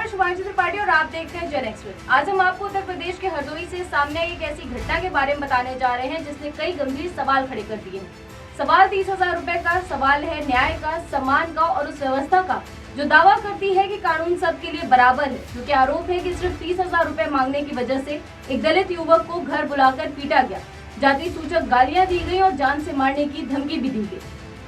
शुभांशु त्रिपाठी और आप देखते हैं जन एक्सप्रेस। आज हम आपको उत्तर प्रदेश के हरदोई से सामने आई एक ऐसी घटना के बारे में बताने जा रहे हैं जिसने कई गंभीर सवाल खड़े कर दिए हैं। सवाल 30,000 रुपए का सवाल है, न्याय का, सम्मान का और उस व्यवस्था का जो दावा करती है कि कानून सबके लिए बराबर है। क्योंकि आरोप है कि सिर्फ 30,000 रुपए मांगने की वजह से एक दलित युवक को घर बुलाकर पीटा गया, जाति सूचक गालियां दी गई और जान से मारने की धमकी भी दी गई।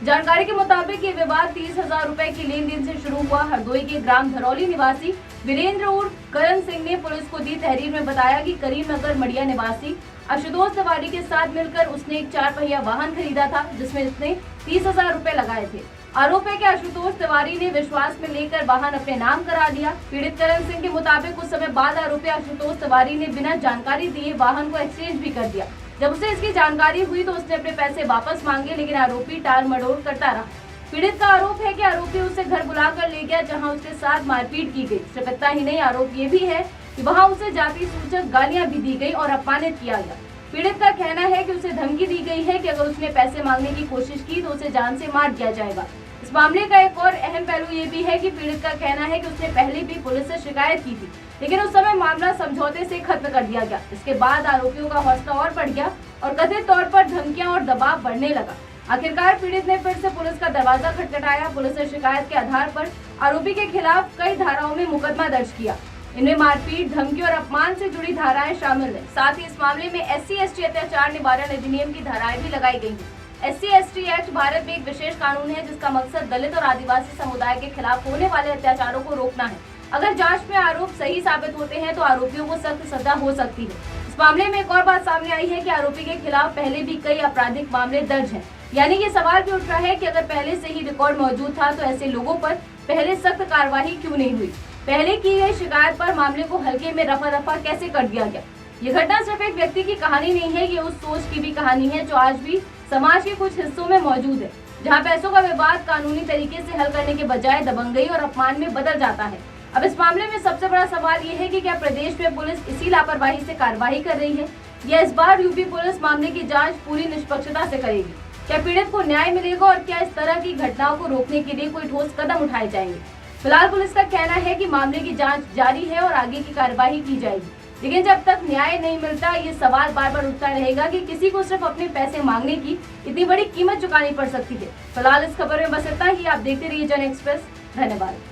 जानकारी के मुताबिक ये विवाद 30,000 रुपए के लेन देन से शुरू हुआ। हरदोई के ग्राम धरौली निवासी वीरेंद्र उर्फ करण सिंह ने पुलिस को दी तहरीर में बताया कि करीमनगर मड़िया निवासी आशुतोष तिवारी के साथ मिलकर उसने एक 4 पहिया वाहन खरीदा था जिसमें उसने 30,000 रुपए लगाए थे। आरोप है कि आशुतोष तिवारी ने विश्वास में लेकर वाहन अपने नाम करा दिया। पीड़ित करण सिंह के मुताबिक कुछ समय बाद आरोपी आशुतोष तिवारी ने बिना जानकारी दिए वाहन को एक्सचेंज भी कर दिया। जब उसे इसकी जानकारी हुई तो उसने अपने पैसे वापस मांगे, लेकिन आरोपी टाल मटोल करता रहा। पीड़ित का आरोप है कि आरोपी उसे घर बुलाकर ले गया जहां उसके साथ मारपीट की गई। सिर्फ इतना ही नहीं, आरोप ये भी है कि वहां उसे जाति सूचक गालियां भी दी गई और अपमानित किया गया। पीड़ित का कहना है कि उसे धमकी दी गई है कि अगर उसने पैसे मांगने की कोशिश की तो उसे जान से मार दिया जाएगा। इस मामले का एक और अहम पहलू ये भी है कि पीड़ित का कहना है कि उसने पहले भी पुलिस से शिकायत की थी, लेकिन उस समय मामला समझौते से खत्म कर दिया गया। इसके बाद आरोपियों का हौसला और बढ़ गया और कथित तौर पर धमकियां और दबाव बढ़ने लगा। आखिरकार पीड़ित ने फिर से पुलिस का दरवाजा खटखटाया। पुलिस ने शिकायत के आधार पर आरोपी के खिलाफ कई धाराओं में मुकदमा दर्ज किया। इनमें मारपीट, धमकी और अपमान से जुड़ी धाराएं शामिल है। साथ ही इस मामले में SC/ST अत्याचार निवारण अधिनियम की धाराएं भी लगाई गई हैं। SC/ST एक्ट भारत में एक विशेष कानून है जिसका मकसद दलित और आदिवासी समुदाय के खिलाफ होने वाले अत्याचारों को रोकना है। अगर जांच में आरोप सही साबित होते हैं तो आरोपियों को सख्त सजा हो सकती है। इस मामले में एक और बात सामने आई है कि आरोपी के खिलाफ पहले भी कई आपराधिक मामले दर्ज हैं। यानी ये सवाल भी उठ रहा है कि अगर पहले से ही रिकॉर्ड मौजूद था तो ऐसे लोगों पर पहले सख्त कार्रवाई क्यों नहीं हुई। पहले की गई शिकायत पर मामले को हल्के में रफा दफा कैसे कर दिया गया। ये घटना सिर्फ एक व्यक्ति की कहानी नहीं है, ये उस सोच की भी कहानी है जो आज भी समाज के कुछ हिस्सों में मौजूद है, जहाँ पैसों का विवाद कानूनी तरीके से हल करने के बजाय दबंगई और अपमान में बदल जाता है। अब इस मामले में सबसे बड़ा सवाल ये है कि क्या प्रदेश में पुलिस इसी लापरवाही से कार्रवाई कर रही है या इस बार यूपी पुलिस मामले की जांच पूरी निष्पक्षता से करेगी। क्या पीड़ित को न्याय मिलेगा और क्या इस तरह की घटनाओं को रोकने के लिए कोई ठोस कदम उठाए जाएंगे। फिलहाल पुलिस का कहना है कि मामले की जांच जारी है और आगे की कार्यवाही की जाएगी, लेकिन जब तक न्याय नहीं मिलता ये सवाल बार बार उठता रहेगा कि किसी को सिर्फ अपने पैसे मांगने की इतनी बड़ी कीमत चुकानी पड़ सकती है। फिलहाल इस खबर में बस इतना ही। आप देखते रहिए जन एक्सप्रेस। धन्यवाद।